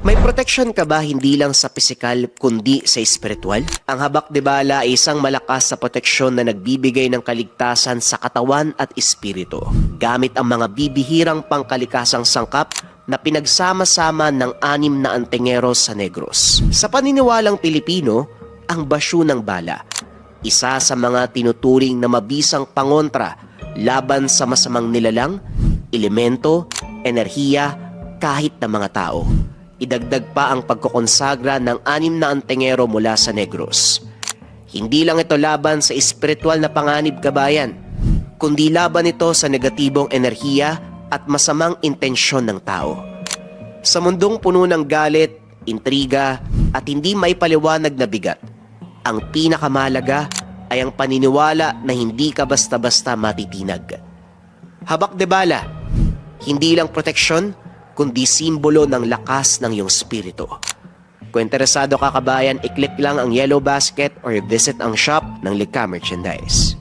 May protection ka ba hindi lang sa pisikal kundi sa espiritual? Ang habak de bala ay isang malakas na proteksyon na nagbibigay ng kaligtasan sa katawan at espiritu. Gamit ang mga bibihirang pangkalikasang sangkap na pinagsama-sama ng 6 na antengeros sa Negros. Sa paniniwalang Pilipino, ang basyo ng bala, isa sa mga tinuturing na mabisang pangontra laban sa masamang nilalang, elemento, enerhiya, kahit na mga tao. Idagdag pa ang pagkokonsagra ng 6 na antengero mula sa Negros. Hindi lang ito laban sa espiritual na panganib kabayan, kundi laban ito sa negatibong enerhiya at masamang intensyon ng tao. Sa mundong puno ng galit, intriga at hindi maipaliwanag na bigat, ang pinakamahalaga ay ang paniniwala na hindi ka basta-basta matitinag. Habak de bala, hindi lang proteksyon, kundi simbolo ng lakas ng iyong spirito. Kung interesado ka kabayan, i-click lang ang yellow basket or visit ang shop ng Likha Merchandise.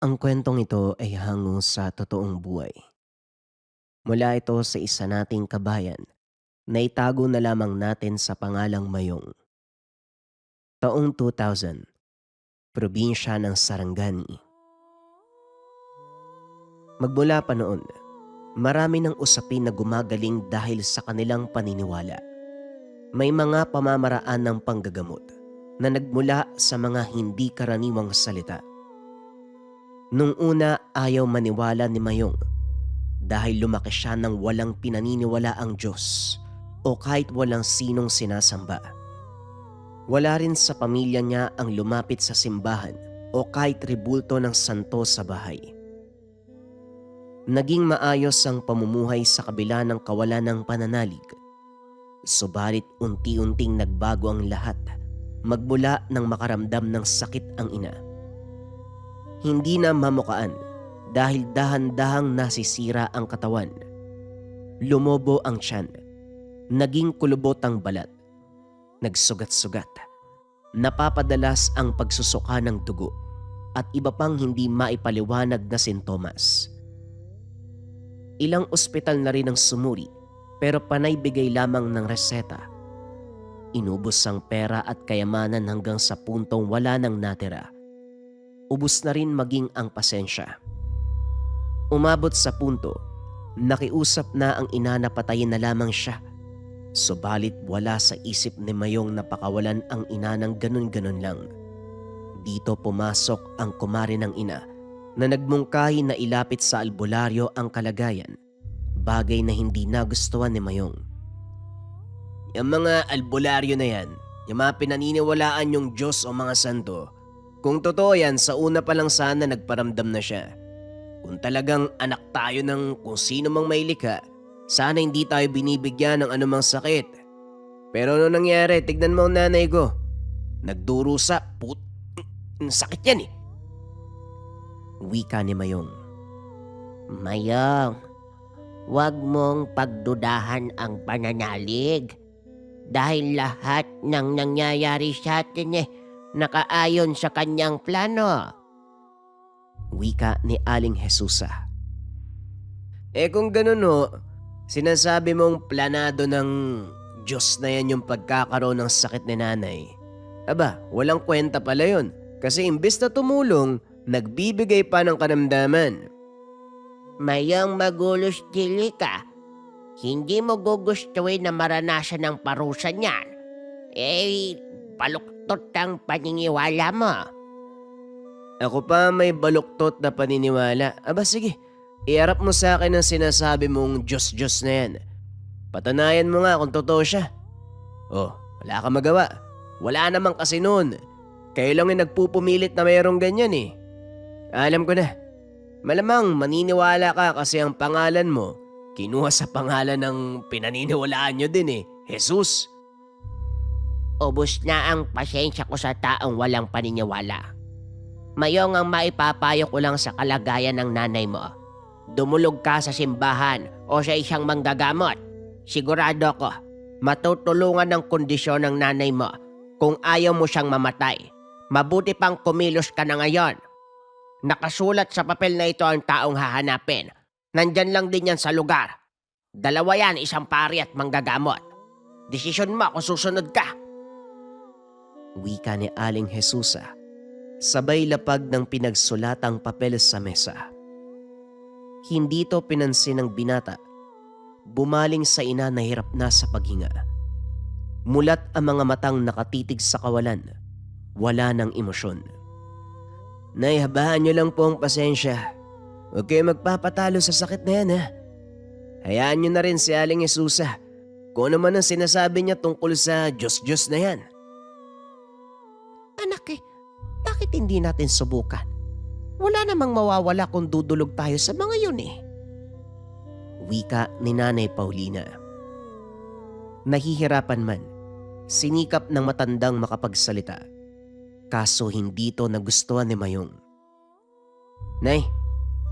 Ang kwentong ito ay hango sa totoong buhay. Mula ito sa isa nating kabayan na itago na lamang natin sa pangalang Mayong. Taong 2000, probinsya ng Sarangani. Magmula pa noon, marami ng usapin na gumagaling dahil sa kanilang paniniwala. May mga pamamaraan ng panggagamot na nagmula sa mga hindi karaniwang salita. Nung una, ayaw maniwala ni Mayong dahil lumaki siya ng walang pinaniniwala ang Diyos o kahit walang sinong sinasamba. Wala rin sa pamilya niya ang lumapit sa simbahan o kahit ribulto ng santo sa bahay. Naging maayos ang pamumuhay sa kabila ng kawalan ng pananalig. Subalit unti-unting nagbago ang lahat magmula nang makaramdam ng sakit ang ina. Hindi na mamukaan dahil dahan-dahang nasisira ang katawan. Lumobo ang tiyan. Naging kulubot ang balat. Nagsugat-sugat. Napapadalas ang pagsusuka ng dugo at iba pang hindi maipaliwanag na sintomas. Ilang ospital na rin ang sumuri pero panay bigay lamang ng reseta. Inubos ang pera at kayamanan hanggang sa puntong wala nang natira. Ubus na rin maging ang pasensya. Umabot sa punto, nakiusap na ang ina na patayin na lamang siya. Subalit wala sa isip ni Mayong na pakawalan ang ina ng ganun-ganun lang. Dito pumasok ang kumare ng ina na nagmungkahi na ilapit sa albularyo ang kalagayan, bagay na hindi nagustuhan ni Mayong. Yung mga albularyo na yan, yung mga pinaniniwalaan yung Diyos o mga santo, kung totoo yan, sa una pa lang sana nagparamdam na siya. Kung talagang anak tayo ng kung sino mang may likha, sana hindi tayo binibigyan ng anumang sakit. Pero ano nangyari, tignan mo ang nanay ko. Nagdurusa, sakit yan eh. Wika ni Mayong. Mayong, huwag mong pagdudahan ang pananalig. Dahil lahat ng nangyayari sa atin nakaayon sa kanyang plano. Wika ni Aling Jesusa. Kung ganun sinasabi mong planado ng Diyos na yan yung pagkakaroon ng sakit ni nanay. Aba, walang kwenta pala yun. Kasi imbes na tumulong, nagbibigay pa ng karamdaman. Mayong magulos dili ka. Hindi mo gugustuhin na maranasan ng parusa niyan. Baluktot ang paniniwala mo. Ako pa may baluktot na paniniwala. Aba sige, iarap mo sa akin ang sinasabi mong Diyos-Diyos na yan. Patanayan mo nga kung totoo siya. Wala ka magawa. Wala naman kasi noon. Kayo lang yung nagpupumilit na mayroong ganyan eh. Alam ko na. Malamang maniniwala ka kasi ang pangalan mo, kinuha sa pangalan ng pinaniniwalaan nyo din eh, Jesus. Ubus na ang pasensya ko sa taong walang paniniwala. Mayong, ang maipapayo ko lang sa kalagayan ng nanay mo. Dumulog ka sa simbahan o sa isang manggagamot. Sigurado ko, matutulungan ng kondisyon ng nanay mo kung ayaw mo siyang mamatay. Mabuti pang kumilos ka na ngayon. Nakasulat sa papel na ito ang taong hahanapin. Nandyan lang din yan sa lugar. Dalawa yan, isang pari at manggagamot. Desisyon mo kung susunod ka. Wika ni Aling Jesusa, sabay lapag ng pinagsulatang papel sa mesa. Hindi to pinansin ng binata. Bumaling sa ina na hirap na sa paghinga. Mulat ang mga matang nakatitig sa kawalan. Wala ng emosyon. Nay, habaan niyo lang po ang pasensya. Huwag kayo magpapatalo sa sakit na yan, ha. Hayaan niyo na rin si Aling Jesusa. Kung ano man ang sinasabi niya tungkol sa Diyos-Diyos na yan. Anak bakit hindi natin subukan? Wala namang mawawala kung dudulog tayo sa mga yun eh. Wika ni Nanay Paulina. Nahihirapan man, sinikap ng matandang makapagsalita. Kaso hindi to nagustuhan ni Mayong. Nay,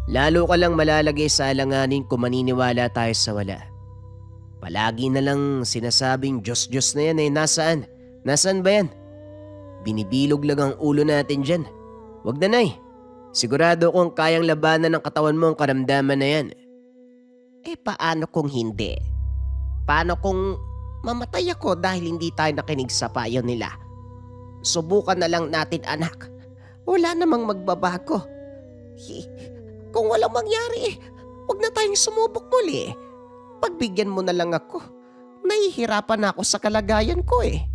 lalo ka lang malalagay sa alanganin kung maniniwala tayo sa wala. Palagi na lang sinasabing Diyos-Diyos na yan eh. Nasaan? Nasaan ba yan? Binibilog lang ang ulo natin dyan. Wag na, Nay. Sigurado kong kayang labanan ng katawan mo ang karamdaman na yan. Paano kung hindi? Paano kung mamatay ako dahil hindi tayo nakinig sa payo nila? Subukan na lang natin, anak. Wala namang magbabago. Kung walang mangyari, huwag na tayong sumubok muli. Pagbigyan mo na lang ako. Nahihirapan ako sa kalagayan ko eh.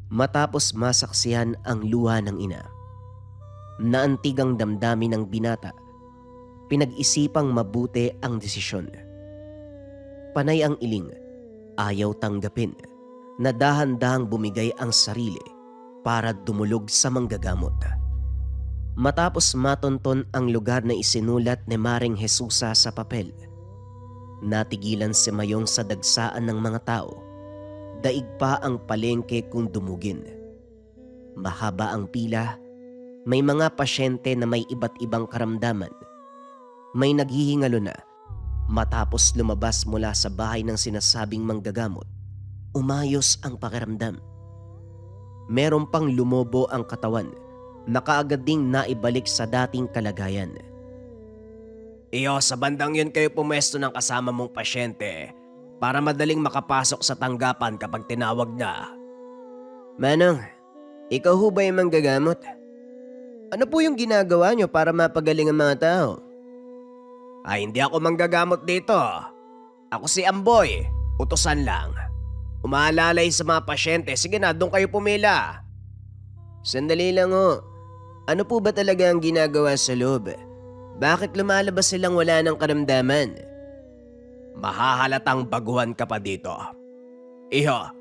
Matapos masaksihan ang luha ng ina, naantig ang damdamin ng binata, pinag-isipang mabuti ang desisyon. Panay ang iling, ayaw tanggapin, na dahan-dahang bumigay ang sarili para dumulog sa manggagamot. Matapos matonton ang lugar na isinulat ni Maring Jesusa sa papel, natigilan si Mayong sa dagsaan ng mga tao. Daig pa ang palengke kung dumugin. Mahaba ang pila, may mga pasyente na may iba't ibang karamdaman. May naghihingalo na matapos lumabas mula sa bahay ng sinasabing manggagamot. Umayos ang pakiramdam. Meron pang lumobo ang katawan, na kaagad ding naibalik sa dating kalagayan. Iyo, sa bandang yun kayo pumesto ng kasama mong pasyente para madaling makapasok sa tanggapan kapag tinawag na. Manong, ikaw ho ba yung manggagamot? Ano po yung ginagawa nyo para mapagaling ang mga tao? Ay, hindi ako manggagamot dito. Ako si Amboy, utusan lang. Umaalalay sa mga pasyente, sige na, doon kayo pumila. Sandali lang ho. Ano po ba talaga ang ginagawa sa loob? Bakit lumalabas silang wala ng karamdaman? Mahahalatang baguhan ka pa dito. Iho,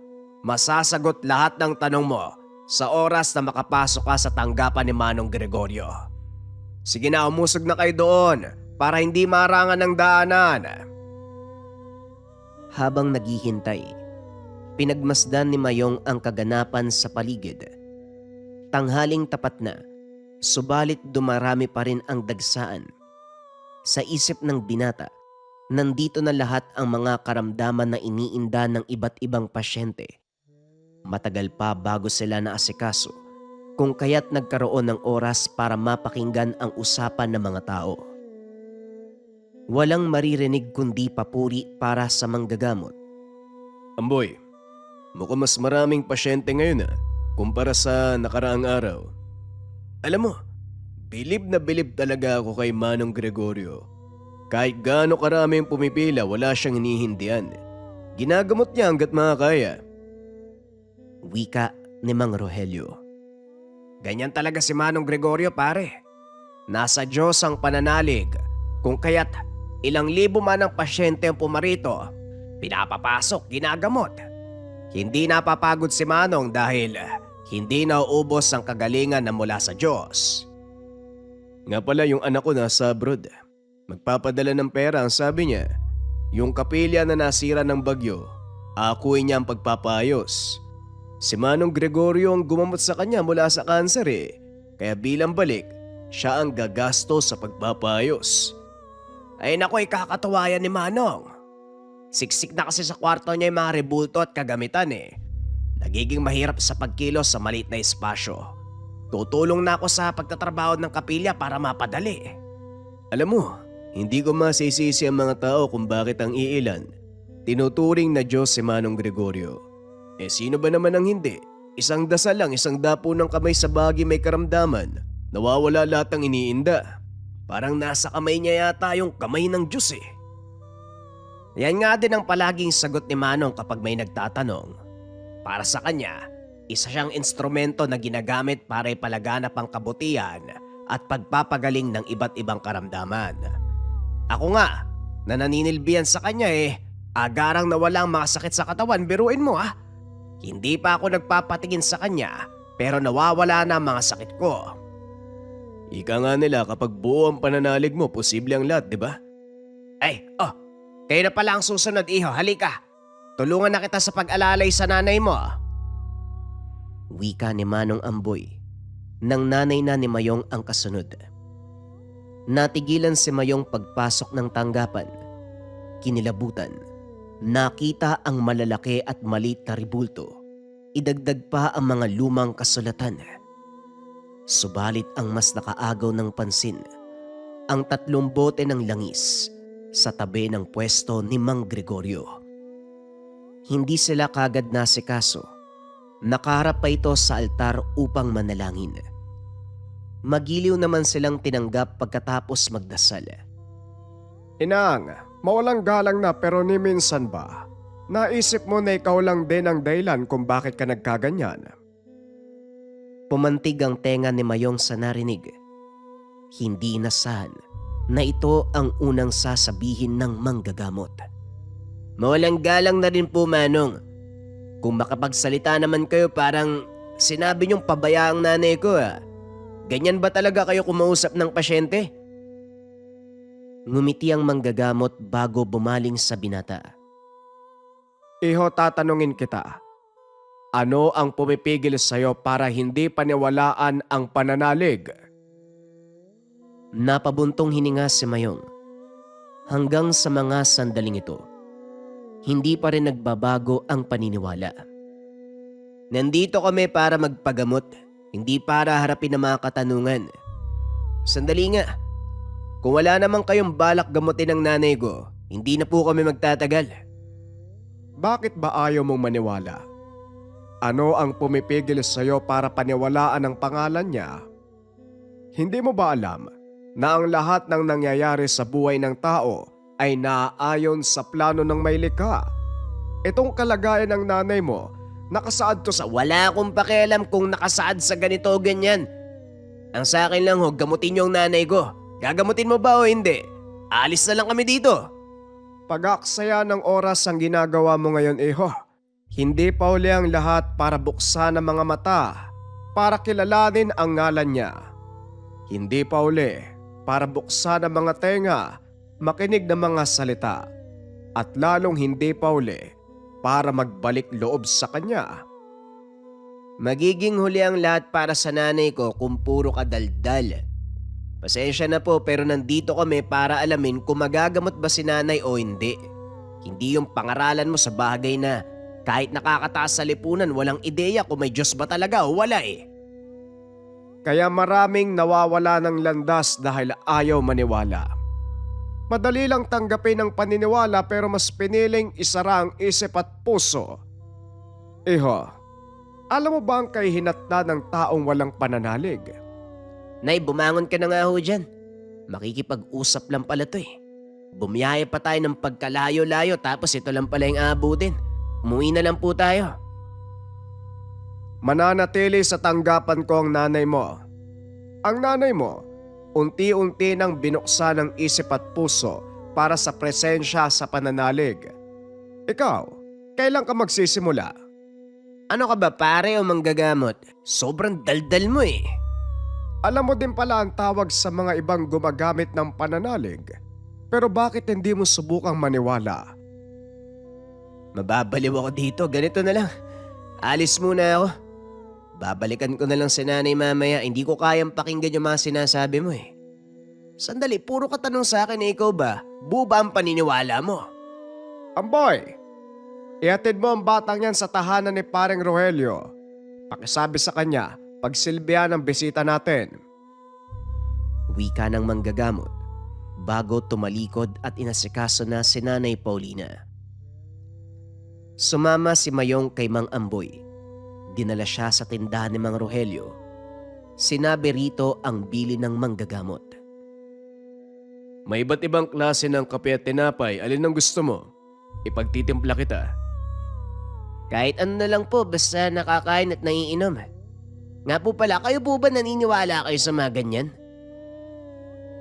masasagot lahat ng tanong mo sa oras na makapasok ka sa tanggapan ni Manong Gregorio. Sige na, umusog na kayo doon para hindi marangan ng daanan. Habang naghihintay, pinagmasdan ni Mayong ang kaganapan sa paligid. Tanghaling tapat na, subalit dumarami pa rin ang dagsaan. Sa isip ng binata, nandito na lahat ang mga karamdaman na iniinda ng iba't ibang pasyente. Matagal pa bago sila naasikaso, kung kaya't nagkaroon ng oras para mapakinggan ang usapan ng mga tao. Walang maririnig kundi papuri para sa manggagamot. Amboy, mukhang mas maraming pasyente ngayon kumpara sa nakaraang araw. Alam mo, bilib na bilib talaga ako kay Manong Gregorio. Kahit gaano karaming pumipila, wala siyang hinihindihan. Ginagamot niya hanggat makakaya. Wika ni Mang Rogelio. Ganyan talaga si Manong Gregorio, pare. Nasa Diyos ang pananalig, kung kaya't ilang libo man ang pasyente ang pumarito, pinapapasok, ginagamot. Hindi napapagod si Manong dahil hindi nauubos ang kagalingan na mula sa Diyos. Nga pala yung anak ko nasa abroad. Magpapadala ng pera ang sabi niya. Yung kapilya na nasira ng bagyo, akuin niya ang pagpapayos. Si Manong Gregorio ang gumamot sa kanya mula sa kanser Kaya bilang balik, siya ang gagasto sa pagpapayos. Ay naku, ikakatuwa yan ni Manong. Siksik na kasi sa kwarto niya yung mga rebulto at kagamitan Nagiging mahirap sa pagkilos sa maliit na espasyo. Tutulong na ako sa pagtatrabaho ng kapilya para mapadali. Alam mo, hindi ko masisisi ang mga tao kung bakit ang iilan tinuturing na Diyos si Manong Gregorio. Sino ba naman ang hindi? Isang dasal lang, isang dapo ng kamay sa bagay may karamdaman. Nawawala lahat ang iniinda. Parang nasa kamay niya yata yung kamay ng Diyos eh. Yan nga din ang palaging sagot ni Manong kapag may nagtatanong. Para sa kanya, isa siyang instrumento na ginagamit para ipalaganap ang kabutihan at pagpapagaling ng iba't ibang karamdaman. Ako nga, na naninilbihan sa kanya agarang nawala ang mga sakit sa katawan, biruin mo ah. Hindi pa ako nagpapatingin sa kanya pero nawawala na ang mga sakit ko. Ika nga nila kapag buo ang pananalig mo, posible ang lahat, di ba? Kayo na pala ang susunod, iho. Halika. Tulungan na kita sa pag-alalay sa nanay mo. Wika ni Manong Amboy. Nang nanay na ni Mayong ang kasunod. Natigilan si Mayong pagpasok ng tanggapan. Kinilabutan. Nakita ang malalaki at maliit na ribulto. Idagdag pa ang mga lumang kasulatan. Subalit ang mas nakaagaw ng pansin, ang 3 bote ng langis sa tabi ng pwesto ni Mang Gregorio. Hindi sila kagad nasikaso. Nakaharap pa ito sa altar upang manalangin. Magiliw naman silang tinanggap pagkatapos magdasal. Inang, mawalang galang na pero ni minsan ba, naisip mo na ikaw lang din ang dahilan kung bakit ka nagkaganyan? Pumantig ang tenga ni Mayong sa narinig. Hindi inasahan na ito ang unang sasabihin ng manggagamot. Mawalang galang na rin po, Manong. Kung makapagsalita naman kayo parang sinabi niyong pabaya ang nanay ko ah. Ganyan ba talaga kayo kumausap ng pasyente? Ngumiti ang manggagamot bago bumaling sa binata. Iho, tatanungin kita. Ano ang pumipigil sa'yo para hindi paniwalaan ang pananalig? Napabuntong hininga si Mayong. Hanggang sa mga sandaling ito, hindi pa rin nagbabago ang paniniwala. Nandito kami para magpagamot, hindi para harapin ang mga katanungan. Sandali nga, kung wala naman kayong balak gamutin ng nanay ko, hindi na po kami magtatagal. Bakit ba ayaw mong maniwala? Ano ang pumipigil sa'yo para paniwalaan ang pangalan niya? Hindi mo ba alam na ang lahat ng nangyayari sa buhay ng tao ay naaayon sa plano ng may likha? Itong kalagayan ng nanay mo, nakasaad to sa... Wala akong pakialam kung nakasaad sa ganito o ganyan. Ang sa akin lang gamutin niyo ang nanay ko. Gagamutin mo ba o hindi? Alis na lang kami dito. Pag-aaksaya ng oras ang ginagawa mo ngayon, Iho. Hindi pa uli ang lahat para buksan ang mga mata, para kilalanin ang ngalan niya. Hindi pa uli para buksan ang mga tenga, makinig ng mga salita, at lalong hindi pa uli para magbalik loob sa kanya. Magiging huli ang lahat para sa nanay ko kung puro kadaldal. Pasensya na po pero nandito kami para alamin kung magagamot ba si nanay o hindi. Hindi yung pangaralan mo sa bagay na kahit nakakataas sa lipunan walang ideya kung may Diyos ba talaga o wala eh. Kaya maraming nawawala ng landas dahil ayaw maniwala. Madali lang tanggapin ang paniniwala pero mas piniling isara ang isip at puso. Iho, alam mo ba ang kahihinatnan ng taong walang pananalig? Nay, bumangon ka na nga ho dyan. Makikipag-usap lang pala to eh. Bumiyaya pa tayo ng pagkalayo-layo tapos ito lang pala yung aabutin. Umuwi na lang po tayo. Mananatili sa tanggapan ko ang nanay mo. Ang nanay mo, unti-unti nang binuksan ang isip at puso para sa presensya sa pananalig. Ikaw, kailan ka magsisimula? Ano ka ba pare o manggagamot? Sobrang daldal mo eh. Alam mo din pala ang tawag sa mga ibang gumagamit ng pananalig. Pero bakit hindi mo subukang maniwala? Mababaliw ako dito, ganito na lang. Alis muna ako. Babalikan ko na lang si nanay mamaya, hindi ko kayang pakinggan yung mga sinasabi mo eh. Sandali, puro ka tanong sa akin ikaw ba? Buo ba ang paniniwala mo? Amboy, ihatid mo ang batang yan sa tahanan ni Pareng Rogelio. Pakisabi sa kanya, pagsilbihan ng bisita natin. Wika ng manggagamot bago tumalikod at inasikaso na si Nanay Paulina. Sumama si Mayong kay Mang Amboy. Dinala siya sa tindahan ni Mang Rogelio. Sinabi rito ang bili ng manggagamot. May iba't ibang klase ng kape at tinapay. Alin ang gusto mo? Ipagtitimpla kita. Kahit ano na lang po basta nakakain at naiinom. Nga po pala, kayo po ba naniniwala kayo sa mga ganyan?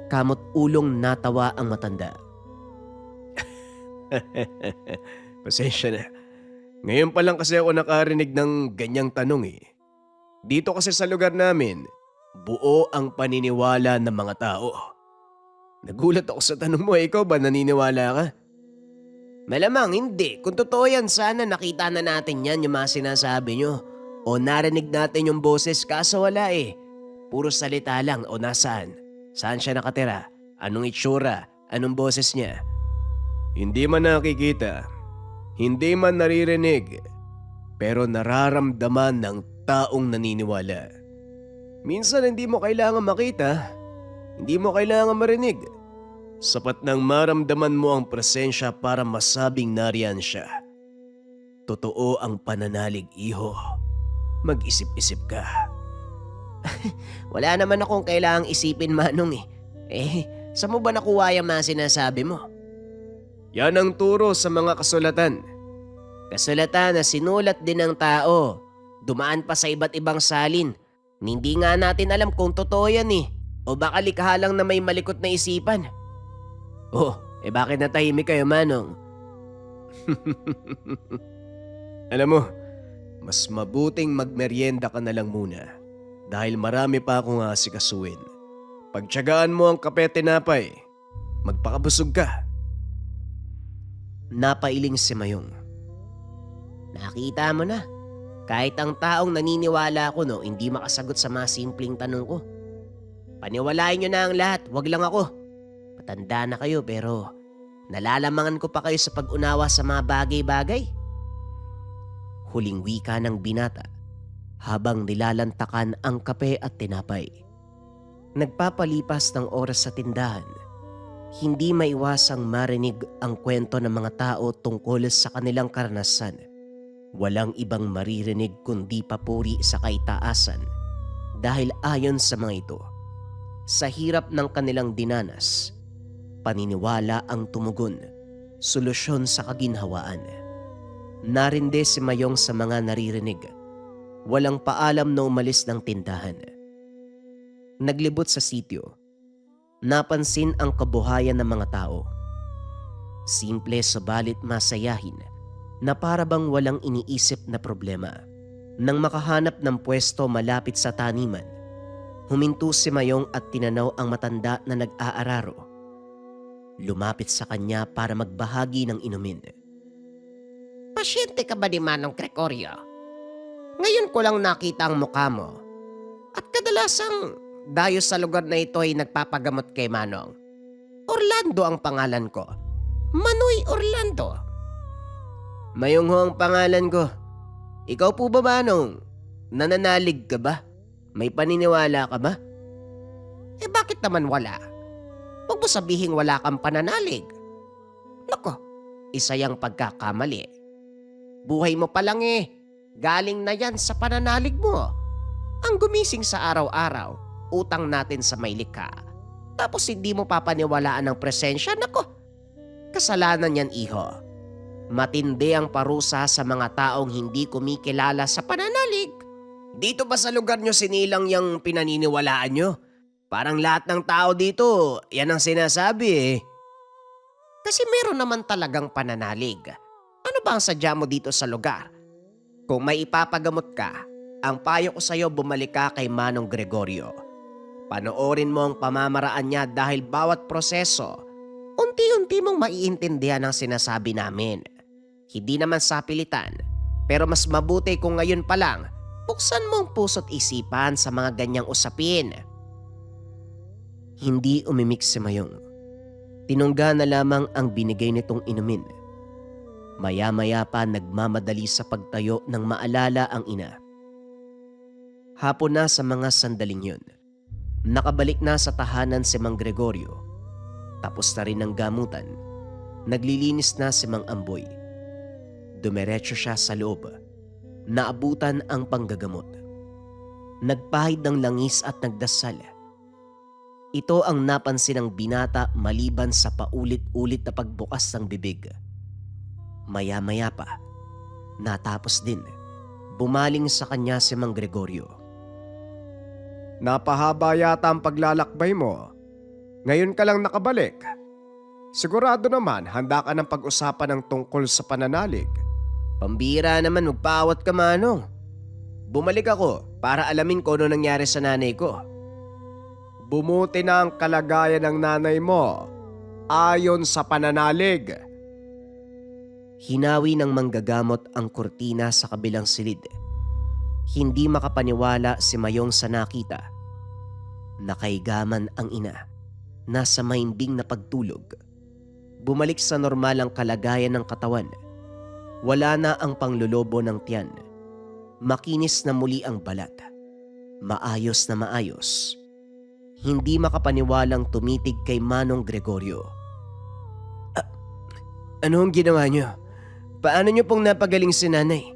Kamot ulong natawa ang matanda. Pasensya na. Ngayon pa lang kasi ako nakarinig ng ganyang tanong eh. Dito kasi sa lugar namin, buo ang paniniwala ng mga tao. Nagulat ako sa tanong mo, ikaw ba naniniwala ka? Malamang hindi. Kung totoo yan, sana nakita na natin yan yung mga sinasabi nyo. O narinig natin yung boses kaso wala eh. Puro salita lang o nasaan. Saan siya nakatira? Anong itsura? Anong boses niya? Hindi man nakikita, hindi man naririnig, pero nararamdaman ng taong naniniwala. Minsan hindi mo kailangan makita, hindi mo kailangan marinig. Sapat nang maramdaman mo ang presensya para masabing nariyan siya. Totoo ang pananalig, iho. Mag-isip-isip ka. Wala naman akong kailangang isipin, Manong eh. Saan mo ba nakuha yung mga sinasabi mo? Yan ang turo sa mga kasulatan. Kasulatan na sinulat din ng tao. Dumaan pa sa iba't ibang salin. Hindi nga natin alam kung totoo yan eh. O baka likha lang na may malikot na isipan. Oh, bakit natahimik kayo, Manong? Alam mo, mas mabuting magmeryenda ka na lang muna dahil marami pa akong asikasuin. Pagtiyagaan mo ang kape at tinapay, magpakabusog ka. Napailing si Mayong. Nakita mo na. Kahit ang taong naniniwala ko hindi makasagot sa mga simpleng tanong ko. Paniwalain nyo na ang lahat, wag lang ako. Patanda na kayo pero nalalamangan ko pa kayo sa pag-unawa sa mga bagay-bagay. Huling wika ng binata habang nilalantakan ang kape at tinapay. Nagpapalipas ng oras sa tindahan, hindi maiwasang marinig ang kwento ng mga tao tungkol sa kanilang karanasan. Walang ibang maririnig kundi papuri sa kaitaasan dahil ayon sa mga ito, sa hirap ng kanilang dinanas, paniniwala ang tumugon, solusyon sa kaginhawaan. Narinde si Mayong sa mga naririnig. Walang paalam na umalis ng tindahan. Naglibot sa sityo. Napansin ang kabuhayan ng mga tao. Simple subalit masayahin na para bang walang iniisip na problema. Nang makahanap ng pwesto malapit sa taniman, huminto si Mayong at tinanaw ang matanda na nag-aararo. Lumapit sa kanya para magbahagi ng inumin. Pasyente ka ba ni Manong Gregorio? Ngayon ko lang nakita ang mukha mo. At kadalasang dayo sa lugar na ito ay nagpapagamot kay Manong. Orlando ang pangalan ko. Manoy Orlando. Mayong ho ang pangalan ko. Ikaw po ba, Manong? Nananalig ka ba? May paniniwala ka ba? Bakit naman wala? Huwag mo sabihing wala kang pananalig. Nako, isa yang pagkakamali. Buhay mo pa lang galing na yan sa pananalig mo. Ang gumising sa araw-araw, utang natin sa may likha. Tapos hindi mo papaniwalaan ng presensya, nako. Kasalanan yan, iho. Matindi ang parusa sa mga taong hindi kumikilala sa pananalig. Dito ba sa lugar nyo sinilang yung pinaniniwalaan nyo? Parang lahat ng tao dito, yan ang sinasabi Kasi meron naman talagang pananalig. Ano ba ang sadya mo dito sa lugar? Kung may ipapagamot ka, ang payo ko sa'yo bumalik ka kay Manong Gregorio. Panoorin mo ang pamamaraan niya dahil bawat proseso, unti-unti mong maiintindihan ang sinasabi namin. Hindi naman sa pilitan, pero mas mabuti kung ngayon pa lang, buksan mo ang puso't isipan sa mga ganyang usapin. Hindi umimik si Mayong. Tinungga na lamang ang binigay nitong inumin. Maya-maya pa nagmamadali sa pagtayo nang maalala ang ina. Hapon na sa mga sandaling yun. Nakabalik na sa tahanan si Mang Gregorio. Tapos na rin ang gamutan. Naglilinis na si Mang Amboy. Dumiretso siya sa loob. Naabutan ang panggagamot. Nagpahid ng langis at nagdasal. Ito ang napansin ng binata maliban sa paulit-ulit na pagbukas ng bibig. Maya-maya pa, natapos din. Bumaling sa kanya si Mang Gregorio. Napahaba yata ang paglalakbay mo. Ngayon ka lang nakabalik. Sigurado naman handa ka ng pag-usapan ng tungkol sa pananalig. Pambira naman, magpaawat ka Manong. Bumalik ako para alamin ko ano nangyari sa nanay ko. Bumuti na ang kalagayan ng nanay mo ayon sa pananalig. Hinawi ng manggagamot ang kurtina sa kabilang silid. Hindi makapaniwala si Mayong sa nakita. Nakaigaman ang ina. Nasa mahimbing na pagtulog. Bumalik sa normal ang kalagayan ng katawan. Wala na ang panglolobo ng tiyan. Makinis na muli ang balat. Maayos na maayos. Hindi makapaniwalang tumitig kay Manong Gregorio. Ano ang ginawa niyo? Paano niyo pong napagaling si nanay?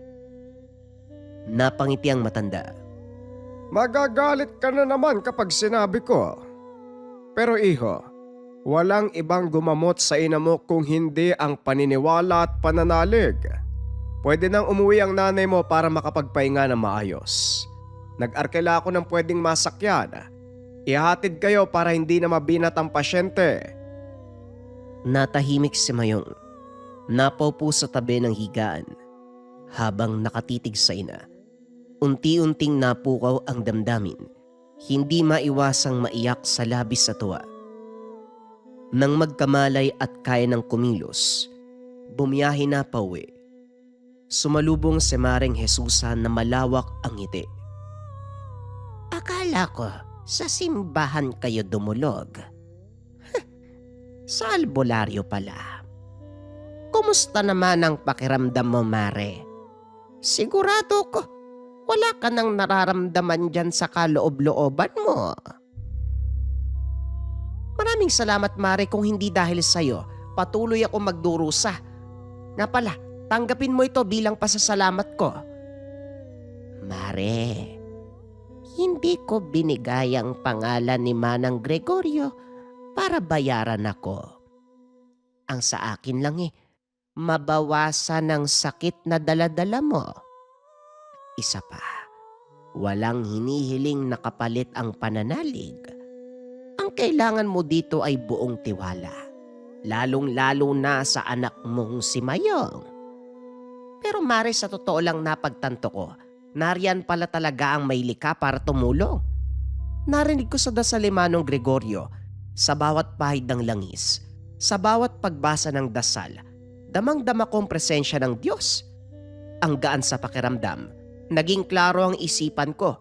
Napangiti ang matanda. Magagalit ka na naman kapag sinabi ko. Pero iho, walang ibang gumamot sa ina mo kung hindi ang paniniwala at pananalig. Pwede nang umuwi ang nanay mo para makapagpahinga ng maayos. Nag-arkela ako ng pwedeng masakyan. Ihatid kayo para hindi na mabinat ang pasyente. Natahimik si Mayong. Napaupo sa tabi ng higaan. Habang nakatitig sa ina. Unti-unting napukaw ang damdamin. Hindi maiwasang maiyak sa labis sa tuwa. Nang magkamalay at kaya ng kumilos, bumiyahe na pauwi. Sumalubong si Maring Jesusa na malawak ang ngiti. Akala ko sa simbahan kayo dumulog. Sa albularyo pala. Kumusta naman ang pakiramdam mo, Mare? Sigurado ko, wala ka nang nararamdaman dyan sa kaloob-looban mo. Maraming salamat, Mare, kung hindi dahil sa'yo, patuloy ako magdurusa. Nga pala, tanggapin mo ito bilang pasasalamat ko. Mare, hindi ko binigay ang pangalan ni Manang Gregorio para bayaran ako. Ang sa akin lang mabawasan ang sakit na daladala mo. Isa pa, walang hinihiling na kapalit ang pananalig. Ang kailangan mo dito ay buong tiwala, lalong-lalo na sa anak mong si Mayong. Pero Mare, sa totoo lang napagtanto ko, nariyan pala talaga ang may likha para tumulong. Narinig ko sa dasal ni Manong Gregorio, sa bawat pahid ng langis, sa bawat pagbasa ng dasal, damang-dama ko ang presensya ng Diyos. Ang gaan sa pakiramdam, naging klaro ang isipan ko.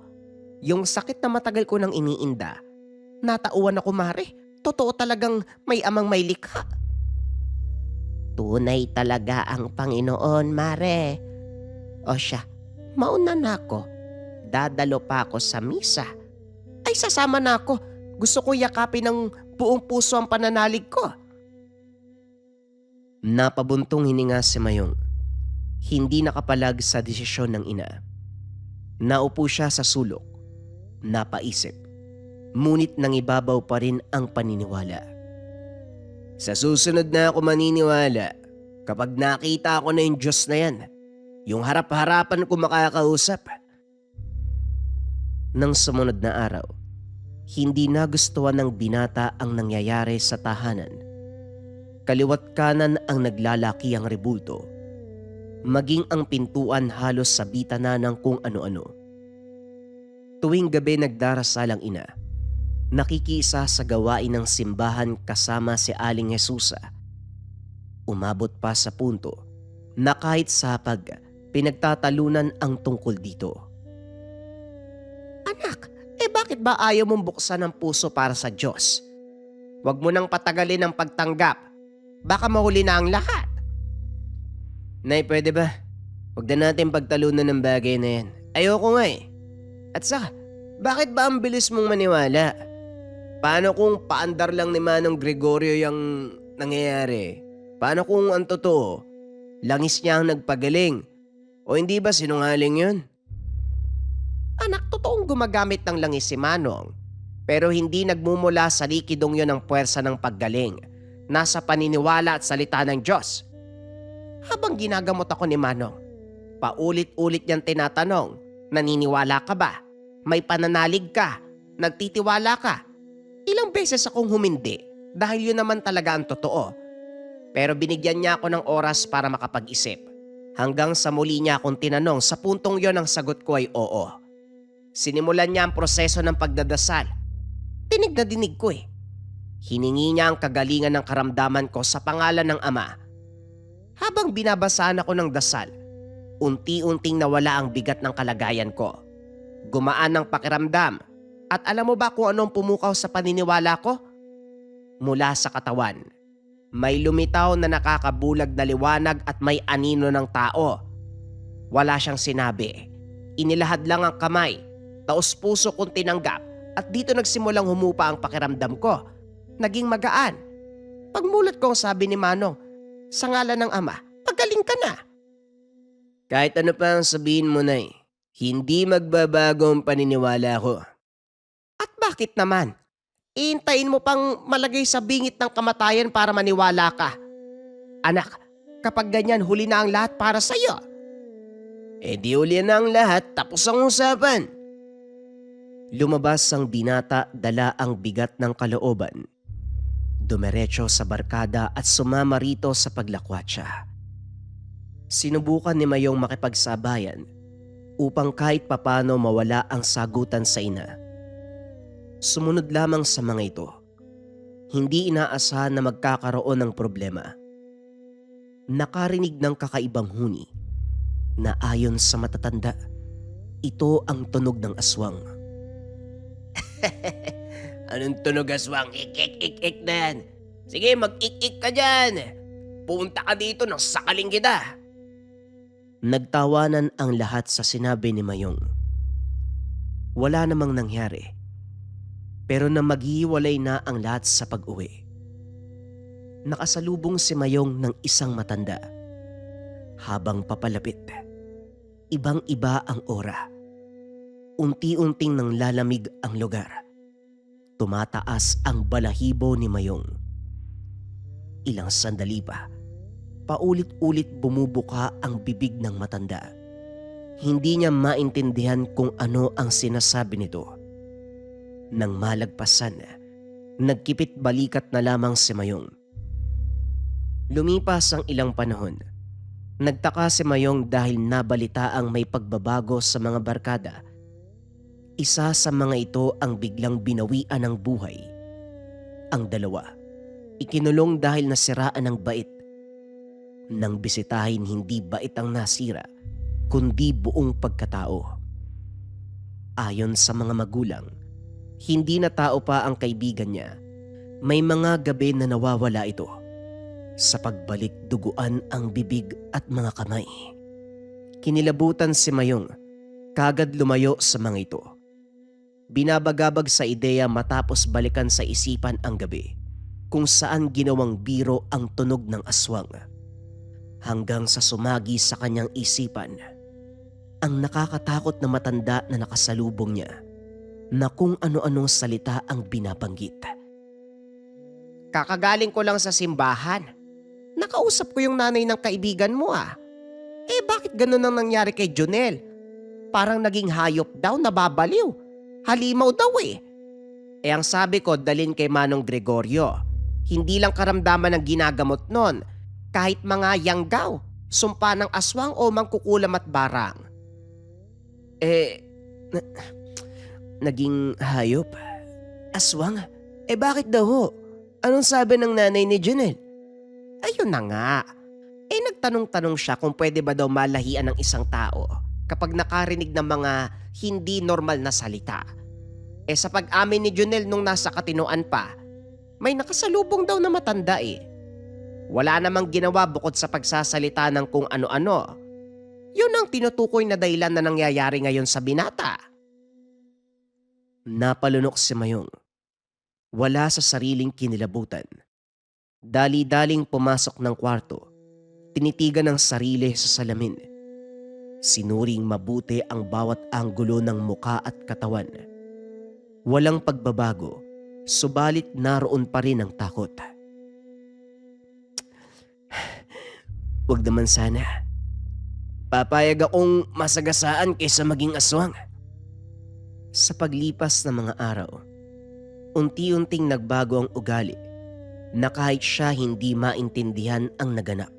Yung sakit na matagal ko nang iniinda, natauan ako, Mare. Totoo talagang may amang may likha. Tunay talaga ang Panginoon, Mare. O siya, mauna na ako. Dadalo pa ako sa misa. Ay, sasama na ako. Gusto ko yakapin ng buong puso ang pananalig ko. Napabuntong hininga si Mayong. Hindi nakapalag sa desisyon ng ina. Naupo siya sa sulok. Napaisip. Ngunit nangibabaw pa rin ang paniniwala. Sa susunod na ako maniniwala kapag nakita ko na yung Diyos na yan. Yung harap-harapan ko makakausap. Nang sumunod na araw, hindi nagustuhan ng binata ang nangyayari sa tahanan. Kaliwat kanan ang naglalaki ang rebulto. Maging ang pintuan halos sabitan na ng kung ano-ano. Tuwing gabi nagdarasal ang ina. Nakikiisa sa gawain ng simbahan kasama si Aling Jesusa. Umabot pa sa punto na kahit sapag, pinagtatalunan ang tungkol dito. Anak, bakit ba ayaw mong buksan ang puso para sa Diyos? Huwag mo nang patagalin ang pagtanggap. Baka mahuli na ang lahat. Nay, pwede ba? Huwag na natin pagtalunan ng bagay na yan. Ayoko nga eh. At saka, bakit ba ang bilis mong maniwala? Paano kung paandar lang ni Manong Gregorio yung nangyayari? Paano kung ang totoo, langis niya ang nagpagaling? O hindi ba sinungaling yun? Anak, totoong gumagamit ng langis si Manong. Pero hindi nagmumula sa likidong yon ang puwersa ng paggaling. Nasa paniniwala at salita ng Diyos. Habang ginagamot ako ni Manong, paulit-ulit niyang tinatanong, naniniwala ka ba? May pananalig ka? Nagtitiwala ka? Ilang beses akong humindi dahil yun naman talaga ang totoo. Pero binigyan niya ako ng oras para makapag-isip. Hanggang sa muli niya akong tinanong, sa puntong yon ang sagot ko ay oo. Sinimulan niya ang proseso ng pagdadasal. Tinig na dinig ko eh. Hiningi niya ang kagalingan ng karamdaman ko sa pangalan ng Ama. Habang binabasaan ako ng dasal, unti-unting nawala ang bigat ng kalagayan ko. Gumaan ang pakiramdam. At alam mo ba kung anong pumukaw sa paniniwala ko? Mula sa katawan, may lumitaw na nakakabulag na liwanag at may anino ng tao. Wala siyang sinabi. Inilahad lang ang kamay. Taos puso kong tinanggap at dito nagsimulang humupa ang pakiramdam ko. Naging magaan. Pagmulat ko ang sabi ni Manong, sa ngalan ng Ama, magaling ka na. Kahit ano pa ang sabihin mo, Nay, hindi magbabago ang paniniwala ko. At bakit naman? Iintayin mo pang malagay sa bingit ng kamatayan para maniwala ka. Anak, kapag ganyan huli na ang lahat para sa'yo. Di uli na ang lahat, tapos ang usapan. Lumabas ang binata, dala ang bigat ng kalooban. Dumiretso sa barkada at sumama rito sa paglakwatsa. Sinubukan ni Mayong makipagsabayan upang kahit papano mawala ang sagutan sa ina. Sumunod lamang sa mga ito. Hindi inaasahan na magkakaroon ng problema. Nakarinig ng kakaibang huni na ayon sa matatanda, ito ang tunog ng aswang. Anong tunog aswang? Ik-ik-ik-ik na yan. Sige, mag-ik-ik ka dyan. Punta ka dito nang sakaling kita. Nagtawanan ang lahat sa sinabi ni Mayong. Wala namang nangyari. Pero na maghiwalay na ang lahat sa pag-uwi. Nakasalubong si Mayong ng isang matanda. Habang papalapit, ibang-iba ang aura. Unti-unting nang lalamig ang lugar. Tumataas ang balahibo ni Mayong. Ilang sandali pa, paulit-ulit bumubuka ang bibig ng matanda. Hindi niya maintindihan kung ano ang sinasabi nito. Nang malagpasan, nagkipit balikat na lamang si Mayong. Lumipas ang ilang panahon. Nagtaka si Mayong dahil nabalita ang may pagbabago sa mga barkada. Isa sa mga ito ang biglang binawian ng buhay. Ang dalawa, ikinulong dahil nasiraan ng bait. Nang bisitahin, hindi bait ang nasira, kundi buong pagkatao. Ayon sa mga magulang, hindi na tao pa ang kaibigan niya. May mga gabi na nawawala ito. Sa pagbalik, duguan ang bibig at mga kamay. Kinilabutan si Mayong, kagad lumayo sa mga ito. Binabagabag sa ideya matapos balikan sa isipan ang gabi, kung saan ginawang biro ang tunog ng aswang. Hanggang sa sumagi sa kanyang isipan, ang nakakatakot na matanda na nakasalubong niya, na kung ano-anong salita ang binabanggit. Kakagaling ko lang sa simbahan. Nakausap ko yung nanay ng kaibigan mo ah. Bakit ganun ang nangyari kay Jonel? Parang naging hayop daw, nababaliw. Halimaw daw eh. Ang sabi ko, dalin kay Manong Gregorio. Hindi lang karamdaman ang ginagamot nun. Kahit mga yanggaw, sumpa ng aswang o mangkukulam at barang. Naging hayop? Aswang? Bakit daw ho? Anong sabi ng nanay ni Jonel? Ayun na nga. Nagtanong-tanong siya kung pwede ba daw malahian ng isang tao kapag nakarinig ng mga hindi normal na salita. Sa pag-amin ni Jonel nung nasa katinoan pa, may nakasalubong daw na matanda eh. Wala namang ginawa bukod sa pagsasalita ng kung ano-ano. Yun ang tinutukoy na dahilan na nangyayari ngayon sa binata. Napalunok si Mayong. Wala sa sariling kinilabutan. Dali-daling pumasok ng kwarto. Tinitigan ang sarili sa salamin. Sinuring mabuti ang bawat anggulo ng muka at katawan. Walang pagbabago, subalit naroon pa rin ang takot. Huwag naman sana. Papayag akong masagasaan kaysa maging aswang. Sa paglipas ng mga araw, unti-unting nagbago ang ugali na kahit siya hindi maintindihan ang naganap.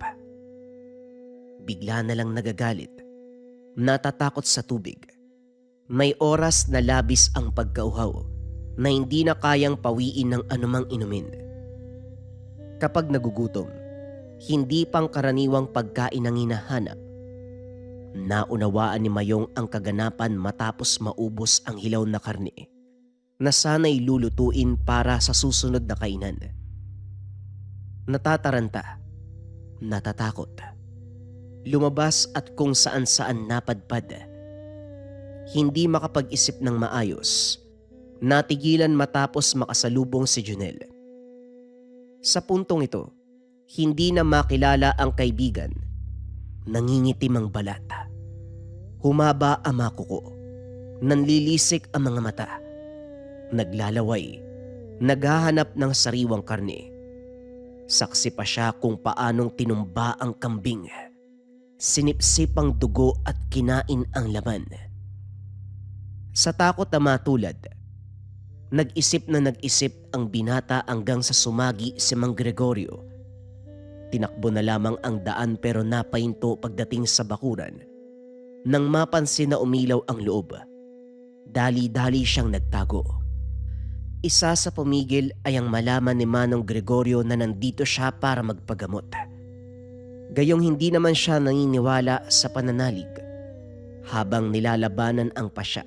Bigla na lang nagagalit, natatakot sa tubig. May oras na labis ang pagkauhaw na hindi na kayang pawiin ng anumang inumin. Kapag nagugutom, hindi pang karaniwang pagkain ang hinahanap. Naunawaan ni Mayong ang kaganapan matapos maubos ang hilaw na karne na sana'y lulutuin para sa susunod na kainan. Natataranta, natatakot, lumabas at kung saan-saan napadpad. Hindi makapag-isip ng maayos, natigilan matapos makasalubong si Junel. Sa puntong ito, hindi na makilala ang kaibigan. Nangingitim ang balat. Humaba ang mga kuko. Nanlilisik ang mga mata. Naglalaway. Naghahanap ng sariwang karne. Saksi pa siya kung paanong tinumba ang kambing. Sinipsip ang dugo at kinain ang laman. Sa takot na matulad, nag-isip ang binata hanggang sa sumagi si Mang Gregorio. Tinakbo na lamang ang daan pero napahinto pagdating sa bakuran. Nang mapansin na umilaw ang loob, dali-dali siyang nagtago. Isa sa pumigil ay ang malaman ni Manong Gregorio na nandito siya para magpagamot. Gayong hindi naman siya naniniwala sa pananalig. Habang nilalabanan ang pasya,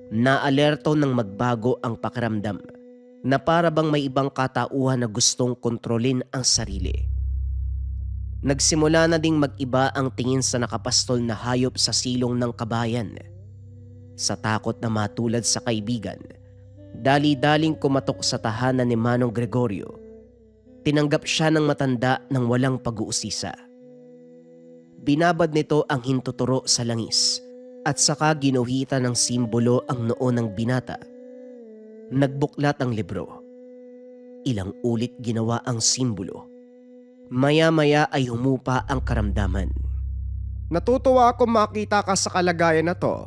naalerto ng magbago ang pakiramdam na para bang may ibang katauhan na gustong kontrolin ang sarili. Nagsimula na ding mag-iba ang tingin sa nakapastol na hayop sa silong ng kabayan. Sa takot na matulad sa kaibigan, dali-daling kumatok sa tahanan ni Manong Gregorio. Tinanggap siya ng matanda ng walang pag-uusisa. Binabad nito ang hintuturo sa langis at saka ginuhitan ng simbolo ang noo ng binata. Nagbuklat ang libro. Ilang ulit ginawa ang simbolo. Maya-maya ay humupa ang karamdaman. Natutuwa akong makita ka sa kalagayan na to.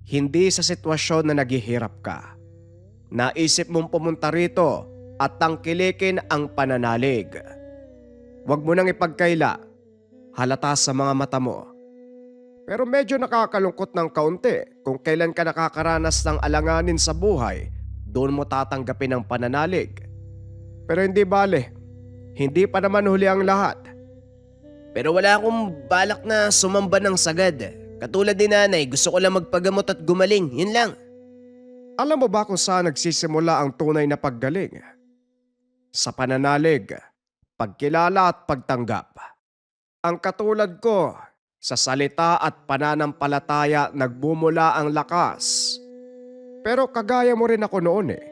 Hindi sa sitwasyon na naghihirap ka. Naisip mong pumunta rito at tangkilikin ang pananalig. Huwag mo nang ipagkaila. Halata sa mga mata mo. Pero medyo nakakalungkot ng kaunti kung kailan ka nakakaranas ng alanganin sa buhay, doon mo tatanggapin ang pananalig. Pero hindi bale. Hindi pa naman huli ang lahat. Pero wala akong balak na sumamba ng sagad. Katulad ni nanay, gusto ko lang magpagamot at gumaling. Yun lang. Alam mo ba kung saan nagsisimula ang tunay na paggaling? Sa pananalig, pagkilala at pagtanggap. Ang katulad ko, sa salita at pananampalataya nagbumula ang lakas. Pero kagaya mo rin ako noon eh.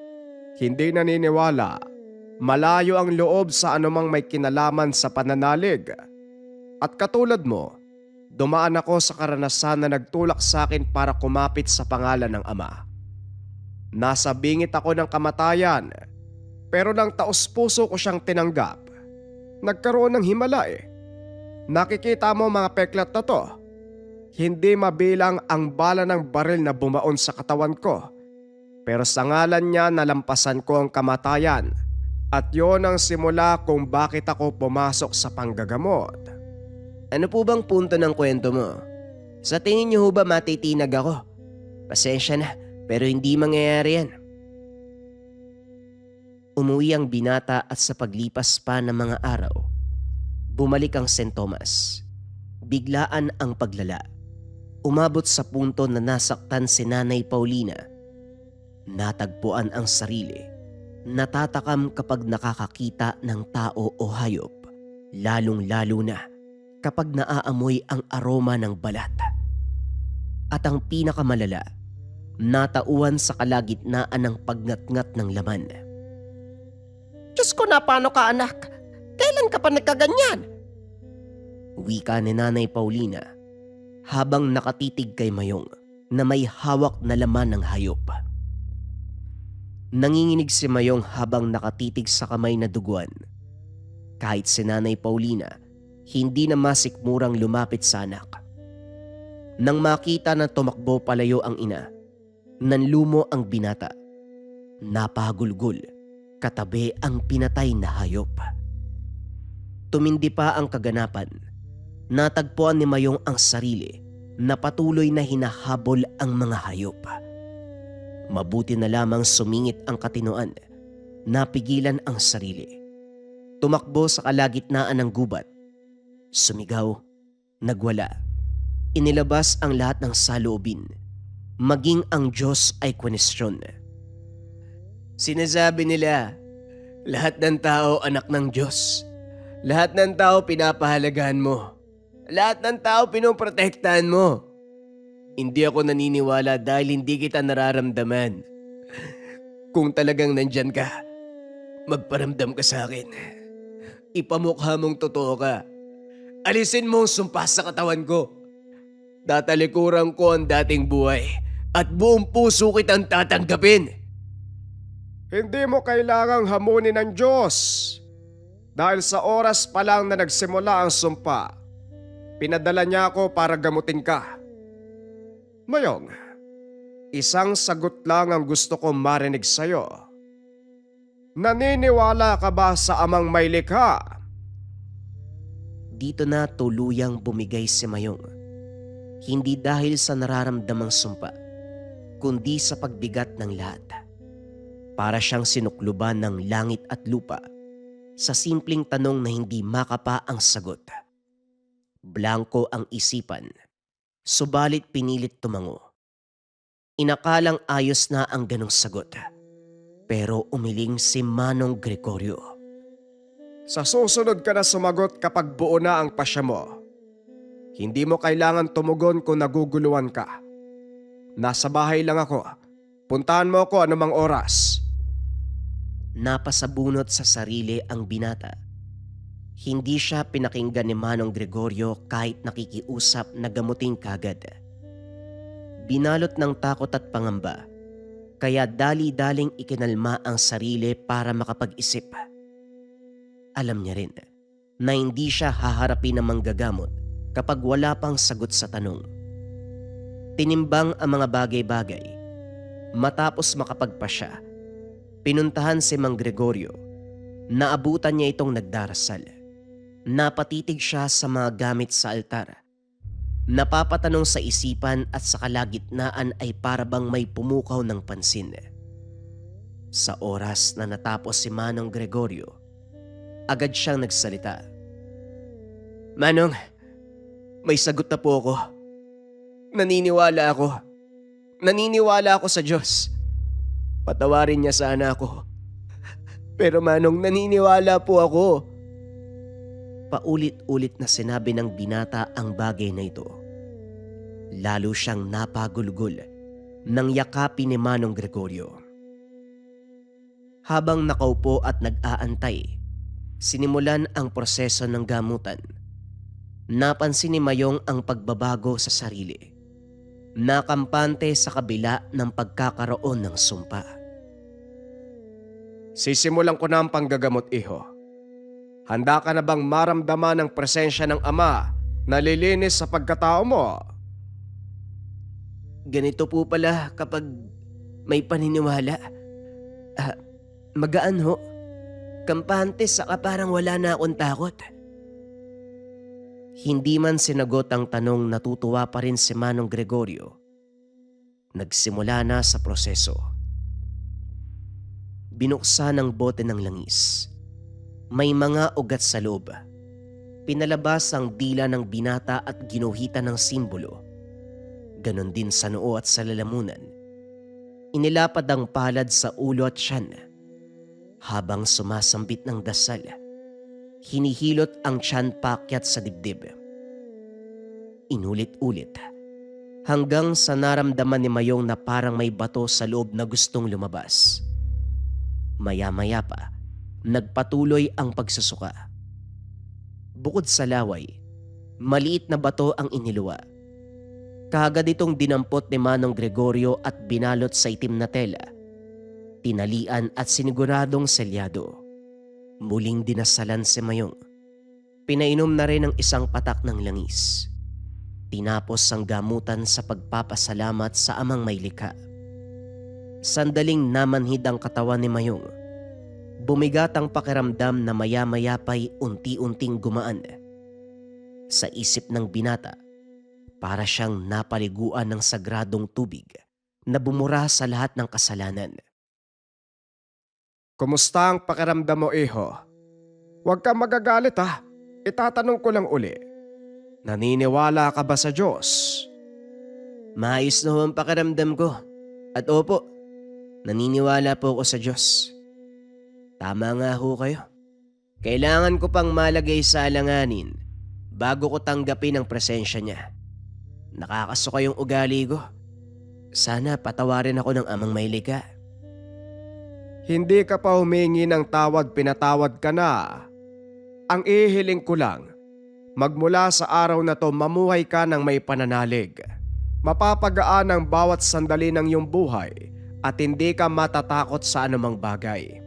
Hindi naniniwala. Malayo ang loob sa anumang may kinalaman sa pananalig. At katulad mo, dumaan ako sa karanasan na nagtulak sa akin para kumapit sa pangalan ng Ama. Nasa bingit ako ng kamatayan, pero nang taos-puso ko siyang tinanggap, nagkaroon ng himala eh. Nakikita mo mga peklat na to. Hindi mabilang ang bala ng baril na bumaon sa katawan ko. Pero sa ngalan niya nalampasan ko ang kamatayan. At yon ang simula kung bakit ako pumasok sa panggagamot. Ano po bang punto ng kwento mo? Sa tingin niyo ho ba matitinag ako? Pasensya na, pero hindi mangyayari yan. Umuwi ang binata at sa paglipas pa ng mga araw, bumalik ang St. Thomas. Biglaan ang paglala. Umabot sa punto na nasaktan si Nanay Paulina. Natagpuan ang sarili. Natatakam kapag nakakakita ng tao o hayop, lalong-lalo na kapag naaamoy ang aroma ng balat. At ang pinakamalala, natauhan sa kalagitnaan ng pagngat-ngat ng laman. Diyos ko na, paano ka anak? Kailan ka pa nagkaganyan? Wika ni Nanay Paulina habang nakatitig kay Mayong na may hawak na laman ng hayop. Nanginginig si Mayong habang nakatitig sa kamay na duguan. Kahit si Nanay Paulina, hindi na masikmurang lumapit sa anak. Nang makita na tumakbo palayo ang ina, nanlumo ang binata. Napahagulgol, katabi ang pinatay na hayop. Tumindi pa ang kaganapan. Natagpuan ni Mayong ang sarili na patuloy na hinahabol ang mga hayop. Mabuti na lamang sumingit ang katinoan, napigilan ang sarili. Tumakbo sa kalagitnaan ng gubat. Sumigaw, nagwala. Inilabas ang lahat ng saloobin. Maging ang Diyos ay kwenestyon. Sinasabi nila, lahat ng tao anak ng Diyos. Lahat ng tao pinapahalagahan mo. Lahat ng tao pinoprotektahan mo. Hindi ako naniniwala dahil hindi kita nararamdaman. Kung talagang nandyan ka, magparamdam ka sa akin. Ipamukha mong totoo ka. Alisin mo ang sumpa sa katawan ko. Tatalikuran ko ang dating buhay at buong puso kitang tatanggapin. Hindi mo kailangang hamunin ng Diyos. Dahil sa oras pa lang na nagsimula ang sumpa, pinadala niya ako para gamutin ka. Mayong, isang sagot lang ang gusto kong marinig sa'yo. Naniniwala ka ba sa amang may likha? Dito na tuluyang bumigay si Mayong. Hindi dahil sa nararamdamang sumpa, kundi sa pagbigat ng lahat. Para siyang sinukluban ng langit at lupa sa simpleng tanong na hindi makapa ang sagot. Blanko ang isipan, subalit pinilit tumango. Inakalang ayos na ang ganong sagot, pero umiling si Manong Gregorio. Sa susunod ka na sumagot kapag buo na ang pasya mo. Hindi mo kailangan tumugon kung naguguluhan ka. Nasa bahay lang ako. Puntahan mo ako anumang oras. Napasabunot sa sarili ang binata. Hindi siya pinakinggan ni Manong Gregorio kahit nakikiusap na gamutin kagad. Binalot ng takot at pangamba, kaya dali-daling ikinalma ang sarili para makapag-isip. Alam niya rin na hindi siya haharapin ng manggagamot kapag wala pang sagot sa tanong. Tinimbang ang mga bagay-bagay. Matapos makapagpasya, pinuntahan si Mang Gregorio. Naabutan niya itong nagdarasal. Napatitig siya sa mga gamit sa altar. Napapatanong sa isipan at sa kalagitnaan ay parabang may pumukaw ng pansin. Sa oras na natapos si Manong Gregorio, agad siyang nagsalita. Manong, may sagot na po ako. Naniniwala ako. Naniniwala ako sa Diyos. Patawarin niya sana ako. Pero Manong, naniniwala po ako. Paulit-ulit na sinabi ng binata ang bagay na ito. Lalo siyang napagulgol nang yakapin ni Manong Gregorio. Habang nakaupo at nag-aantay, sinimulan ang proseso ng gamutan. Napansin ni Mayong ang pagbabago sa sarili. Nakampante sa kabila ng pagkakaroon ng sumpa. Sisimulan ko na ang panggagamot, iho. Handa ka na bang maramdaman ang presensya ng Ama na lilinis sa pagkatao mo? Ganito po pala kapag may paniniwala. Magaan ho. Kampante saka parang wala na akong takot. Hindi man sinagot ang tanong, natutuwa pa rin si Manong Gregorio. Nagsimula na sa proseso. Binuksan ang bote ng langis. May mga ugat sa loob. Pinalabas ang dila ng binata at ginuhitan ng simbolo. Ganon din sa noo at sa lalamunan. Inilapad ang palad sa ulo at tiyan. Habang sumasambit ng dasal, hinihilot ang tiyan paakyat sa dibdib. Inulit-ulit. hanggang sa naramdaman ni Mayong na parang may bato sa loob na gustong lumabas. Maya-maya pa, nagpatuloy ang pagsusuka. Bukod sa laway, maliit na bato ang iniluwa. Kaagad itong dinampot ni Manong Gregorio at binalot sa itim na tela. Tinalian at siniguradong selyado. Muling dinasalan si Mayong. Pinainom na rin ang isang patak ng langis. Tinapos ang gamutan sa pagpapasalamat sa amang may likha. Sandaling namanhid ang katawan ni Mayong. Bumigat ang pakiramdam na maya-maya pa'y unti-unting gumaan. Sa isip ng binata, para siyang napaliguan ng sagradong tubig na bumura sa lahat ng kasalanan. Kumusta ang pakiramdam mo, iho? Huwag kang magagalit ha. Itatanong ko lang uli. Naniniwala ka ba sa Diyos? Maayos na ho ang pakiramdam ko. At opo, naniniwala po ako sa Diyos. Tama nga ho kayo. Kailangan ko pang malagay sa alanganin bago ko tanggapin ang presensya niya. Nakakasuka yung ugali ko. Sana patawarin ako ng amang may likha. Hindi ka pa humingi ng tawad, pinatawad ka na. Ang ihiling ko lang, magmula sa araw na to mamuhay ka ng may pananalig. Mapapagaan ang bawat sandali ng iyong buhay at hindi ka matatakot sa anumang bagay.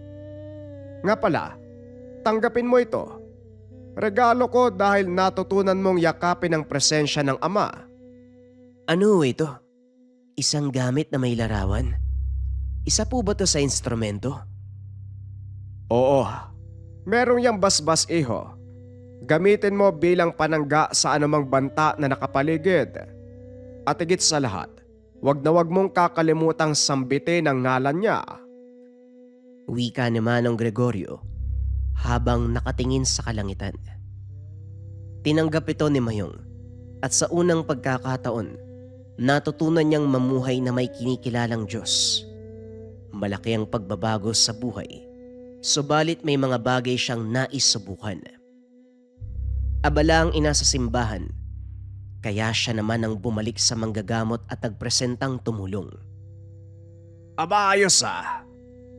Nga pala, tanggapin mo ito. Regalo ko dahil natutunan mong yakapin ang presensya ng Ama. Ano ito? Isang gamit na may larawan? Isa po ba to sa instrumento? Oo, merong yang basbas, iho. Gamitin mo bilang panangga sa anumang banta na nakapaligid. At higit sa lahat, wag na wag mong kakalimutang sambitin ang ngalan niya. Wika ni Manong Gregorio habang nakatingin sa kalangitan. Tinanggap ito ni Mayong at sa unang pagkakataon, natutunan niyang mamuhay na may kinikilalang Diyos. Malaki ang pagbabago sa buhay, subalit may mga bagay siyang nais subukan. Abala ang ina sa simbahan, kaya siya naman ang bumalik sa manggagamot at nagpresentang tumulong. Aba, ayos ah.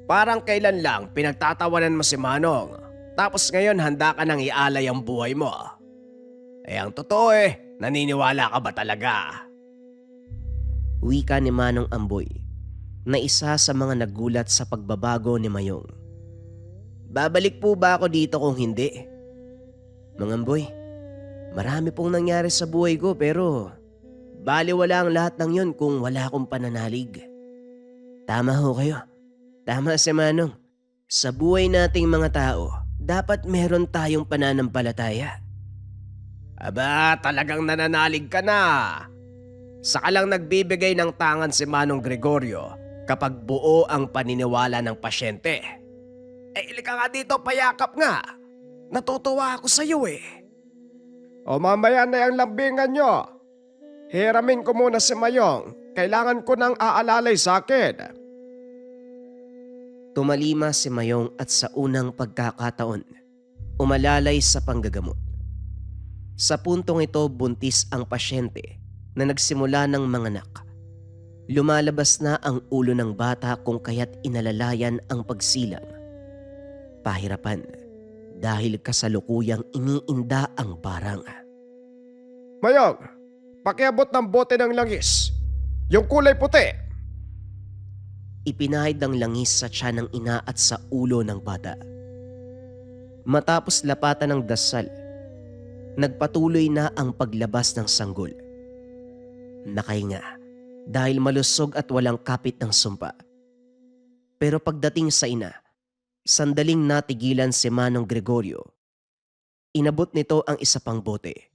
Parang kailan lang pinagtatawanan mo si Manong, tapos ngayon handa ka nang ialay ang buhay mo. Eh ang totoo naniniwala ka ba talaga? Wika ni Manong Amboy na isa sa mga nagulat sa pagbabago ni Mayong. Babalik po ba ako dito kung hindi? Mang Amboy, marami pong nangyari sa buhay ko pero baliwala ang lahat ng yon kung wala akong pananalig. Tama ho kayo. Tama si Manong. Sa buhay nating mga tao, dapat meron tayong pananampalataya. Aba, talagang nananalig ka na. Saka lang nagbibigay ng tangan si Manong Gregorio kapag buo ang paniniwala ng pasyente. Ilika nga dito, payakap nga. Natutuwa ako sa iyo O mamaya na yung lambingan nyo. Hiramin ko muna si Mayong. Kailangan ko nang aalalay sa akin. Tumalima si Mayong at sa unang pagkakataon, umalalay sa panggagamot. Sa puntong ito, buntis ang pasyente na nagsimula ng manganak. Lumalabas na ang ulo ng bata kung kaya't inalalayan ang pagsilang. Pahirapan dahil kasalukuyang iniinda ang barang. Mayong, pakiabot ng bote ng langis. Yung kulay puti. Ipinahid ang langis sa tiyan ng ina at sa ulo ng bata. Matapos lapatan ng dasal, nagpatuloy na ang paglabas ng sanggol. Nakahinga dahil malusog at walang kapit ng sumpa. Pero pagdating sa ina, sandaling natigilan si Manong Gregorio. Inabot nito ang isa pang bote.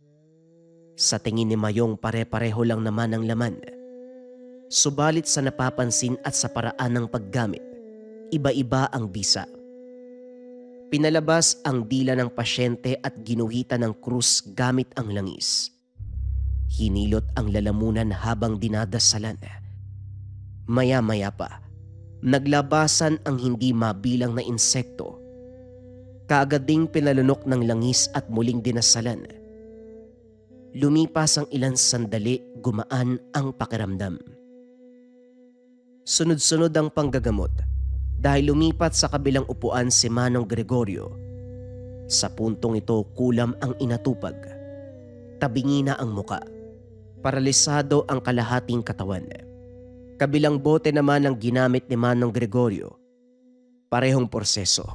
Sa tingin ni Mayong pare-pareho lang naman ang laman. Subalit sa napapansin at sa paraan ng paggamit, iba-iba ang bisa. Pinalabas ang dila ng pasyente at ginuhitan ng krus gamit ang langis. Hinilot ang lalamunan habang dinadasalan. Maya-maya pa, naglabasan ang hindi mabilang na insekto. Kaagad ding pinalunok ng langis at muling dinasalan. Lumipas ang ilang sandali, gumaan ang pakiramdam. Sunod-sunod ang panggagamot dahil lumipat sa kabilang upuan si Manong Gregorio. Sa puntong ito, kulam ang inatupag. Tabingi na ang muka. Paralisado ang kalahating katawan. Kabilang bote naman ang ginamit ni Manong Gregorio. Parehong proseso.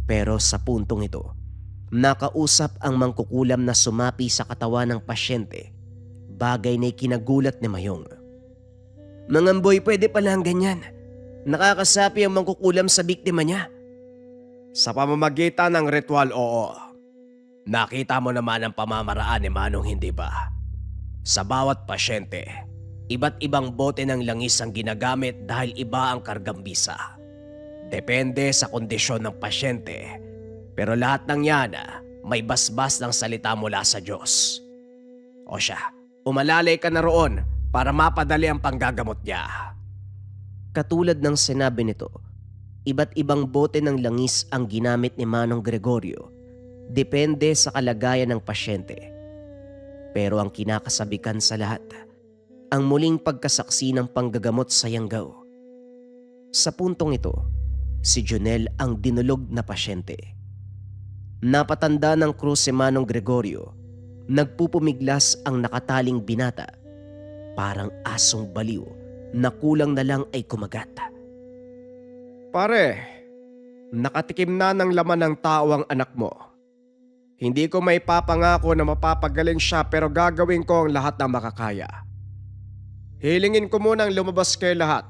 Pero sa puntong ito, nakausap ang mangkukulam na sumapi sa katawan ng pasyente. Bagay na ikinagulat ni Mayong. "Mangamboy, pwede pala ang ganyan. Nakakasapi ang mangkukulam sa biktima niya." Sa pamamagitan ng ritual, oo. Nakita mo naman ang pamamaraan ni Manong, hindi ba? Sa bawat pasyente, iba't ibang bote ng langis ang ginagamit dahil iba ang kargambisa. Depende sa kondisyon ng pasyente. Pero lahat ng yan may basbas ng salita mula sa Diyos. O siya, umalalay ka na roon para mapadali ang panggagamot niya. Katulad ng sinabi nito, iba't ibang bote ng langis ang ginamit ni Manong Gregorio. Depende sa kalagayan ng pasyente. Pero ang kinakasabikan sa lahat, ang muling pagkasaksi ng panggagamot sa Yanggaw. Sa puntong ito, si Jonel ang dinulog na pasyente. Napatanda ng krus si Manong Gregorio, nagpupumiglas ang nakataling binata. Parang asong baliw na kulang na lang ay kumagat. Pare, nakatikim na ng laman ng tao ang anak mo. Hindi ko may papangako na mapapagaling siya pero gagawin ko ang lahat ng makakaya. Hilingin ko munang lumabas kayo lahat.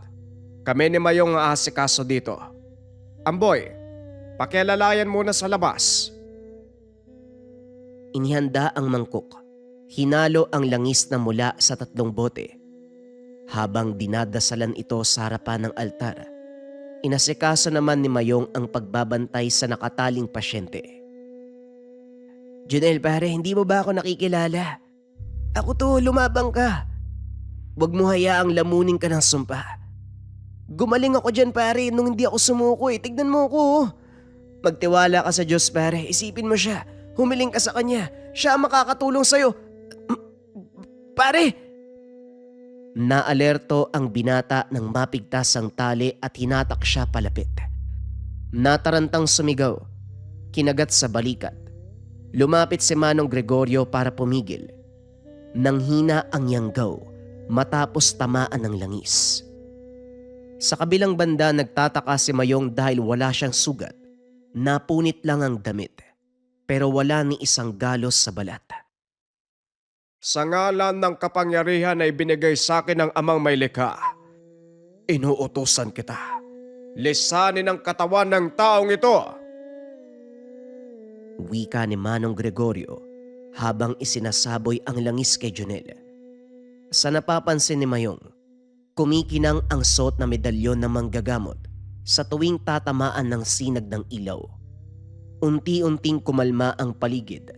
Kami ni Mayong aasikaso dito. Amboy, pakialalayan muna sa labas. Inihanda ang mangkok. Hinalo ang langis na mula sa 3 bote. Habang dinadasalan ito sa harapan ng altar, inasikaso naman ni Mayong ang pagbabantay sa nakataling pasyente. "Jonel, pare, hindi mo ba ako nakikilala? Ako to, lumabang ka. Huwag mo hayaang lamunin ka ng sumpa. Gumaling ako dyan, pare, nung hindi ako sumuko eh. Tignan mo ako. Magtiwala ka sa Diyos, pare. Isipin mo siya. Humiling ka sa Kanya. Siya ang makakatulong sa'yo. Pare!" Naalerto ang binata nang mapigtas ang tali at hinatak siya palapit. Natarantang sumigaw. Kinagat sa balikat. Lumapit si Manong Gregorio para pumigil. Nanghina ang Yanggaw matapos tamaan ng langis. Sa kabilang banda, nagtataka si Mayong dahil wala siyang sugat. Napunit lang ang damit, pero wala ni isang galos sa balat. Sa ngalan ng kapangyarihan na ibinigay sa akin ng Amang may likha, inuutusan kita. Lisanin ang katawan ng taong ito. Wika ni Manong Gregorio habang isinasaboy ang langis kay Jonel. Sa napapansin ni Mayong, kumikinang ang suot na medalyon ng manggagamot sa tuwing tatamaan ng sinag ng ilaw. Unti-unting kumalma ang paligid.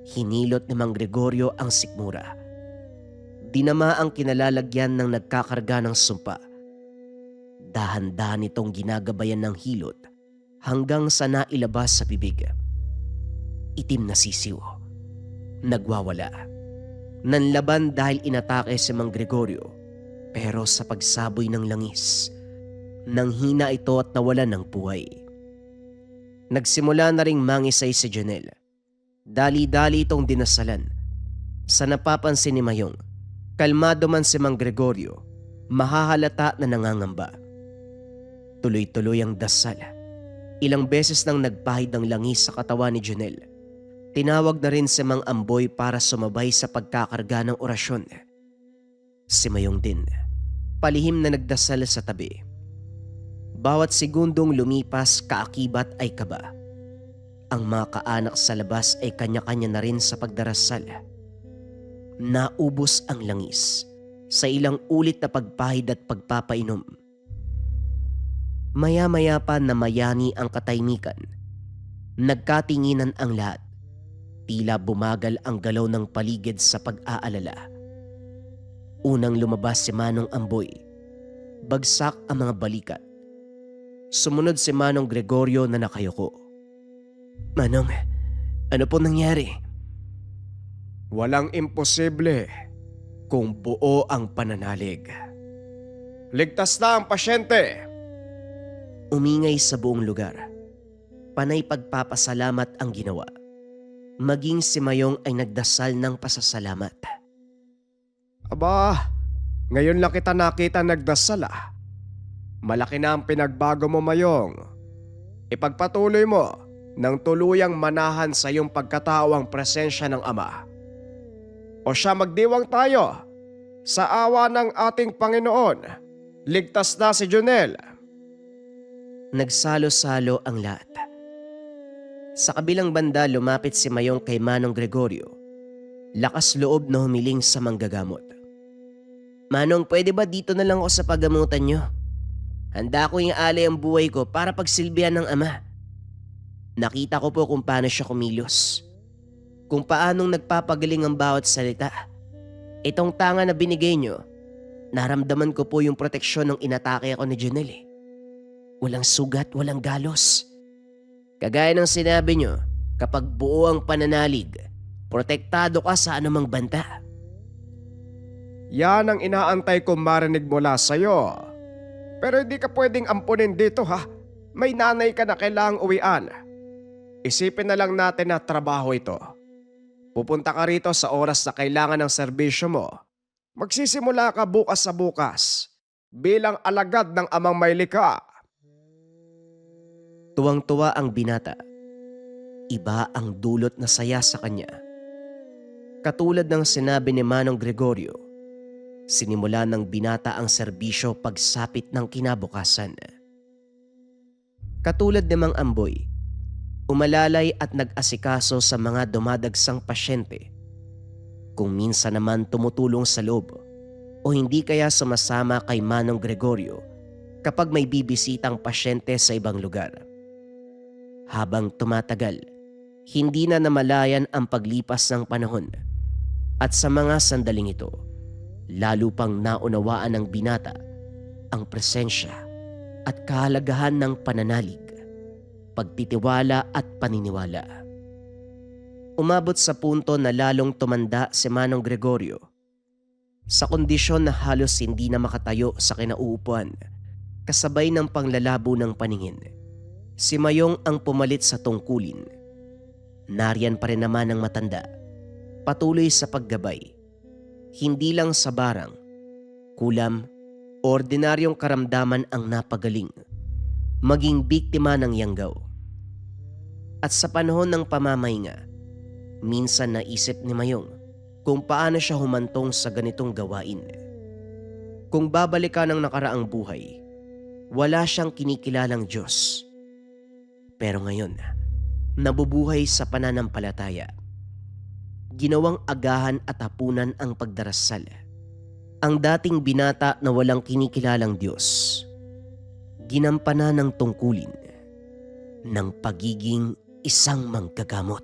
Hinilot ni Mang Gregorio ang sikmura. Dinama ang kinalalagyan ng nagkakarga ng sumpa. Dahan-dahan itong ginagabayan ng hilot hanggang sa nailabas sa bibig. Itim na sisiw. Nagwawala. Nanlaban dahil inatake si Mang Gregorio, pero sa pagsaboy ng langis, nanghina ito at nawala ng buhay. Nagsimula na ring mangisay si Jonel. Dali-dali itong dinasalan. Sa napapansin ni Mayong, kalmado man si Mang Gregorio, mahahalata na nangangamba. Tuloy-tuloy ang dasal. Ilang beses nang nagpahid ng langis sa katawan ni Jonel. Tinawag na rin si Mang Amboy para sumabay sa pagkakarga ng orasyon. Si Mayong din, palihim na nagdasal sa tabi. Bawat segundong lumipas, kaakibat ay kaba. Ang mga kaanak sa labas ay kanya-kanya na rin sa pagdarasal. Naubos ang langis sa ilang ulit na pagpahid at pagpapainom. Maya-maya pa namayani ang katahimikan. Nagkatinginan ang lahat. Tila bumagal ang galaw ng paligid sa pag-aalala. Unang lumabas si Manong Amboy. Bagsak ang mga balikat. Sumunod si Manong Gregorio na nakayuko. "Manong, ano po nangyari?" Walang imposible kung buo ang pananalig. Ligtas na ang pasyente! Umingay sa buong lugar. Panay pagpapasalamat ang ginawa. Maging si Mayong ay nagdasal ng pasasalamat. Aba, ngayon lang kita nakita nagdasal ah. Malaki na ang pinagbago mo, Mayong. Ipagpatuloy mo nang tuluyang manahan sa iyong pagkatao ang presensya ng Ama. O siya, magdiwang tayo. Sa awa ng ating Panginoon, ligtas na si Junel. Nagsalo-salo ang lahat. Sa kabilang banda lumapit si Mayong kay Manong Gregorio. Lakas loob na humiling sa manggagamot. Manong, pwede ba dito na lang ako sa paggamutan nyo? Handa ko iaalay ang buhay ko para pagsilbihan ng Ama. Nakita ko po kung paano siya kumilos. Kung paanong nagpapagaling ang bawat salita. Itong tanga na binigay nyo, naramdaman ko po yung proteksyon ng inatake ako ni Junel eh. Walang sugat, walang galos. Kagaya ng sinabi nyo, kapag buo ang pananalig, protektado ka sa anumang banta. Yan ang inaantay kong marinig mula sa'yo. Pero hindi ka pwedeng ampunin dito ha. May nanay ka na kailangang uwian. Isipin na lang natin na trabaho ito. Pupunta ka rito sa oras na kailangan ng serbisyo mo. Magsisimula ka bukas sa bukas bilang alagad ng amang may likha. Tuwang-tuwa ang binata. Iba ang dulot na saya sa kanya. Katulad ng sinabi ni Manong Gregorio, sinimula ng binata ang serbisyo pagsapit ng kinabukasan. Katulad ni Mang Amboy, umalalay at nag-asikaso sa mga dumadagsang pasyente. Kung minsan naman tumutulong sa loob o hindi kaya sumasama kay Manong Gregorio kapag may bibisitang pasyente sa ibang lugar. Habang tumatagal, hindi na namalayan ang paglipas ng panahon at sa mga sandaling ito, lalo pang naunawaan ng binata ang presensya at kahalagahan ng pananalig, pagtitiwala at paniniwala. Umabot sa punto na lalong tumanda si Manong Gregorio. Sa kondisyon na halos hindi na makatayo sa kinauupuan, kasabay ng panglalabo ng paningin, si Mayong ang pumalit sa tungkulin. Nariyan pa rin naman ang matanda, patuloy sa paggabay. Hindi lang sa barang, kulam, ordinaryong karamdaman ang napagaling, maging biktima ng yanggaw. At sa panahon ng pamamahinga, minsan naisip ni Mayong kung paano siya humantong sa ganitong gawain. Kung babalikan ang nakaraang buhay, wala siyang kinikilalang Diyos. Pero ngayon, nabubuhay sa pananampalataya. Ginawang agahan at hapunan ang pagdarasal. Ang dating binata na walang kinikilalang Diyos, ginampanan ng tungkulin ng pagiging isang manggagamot.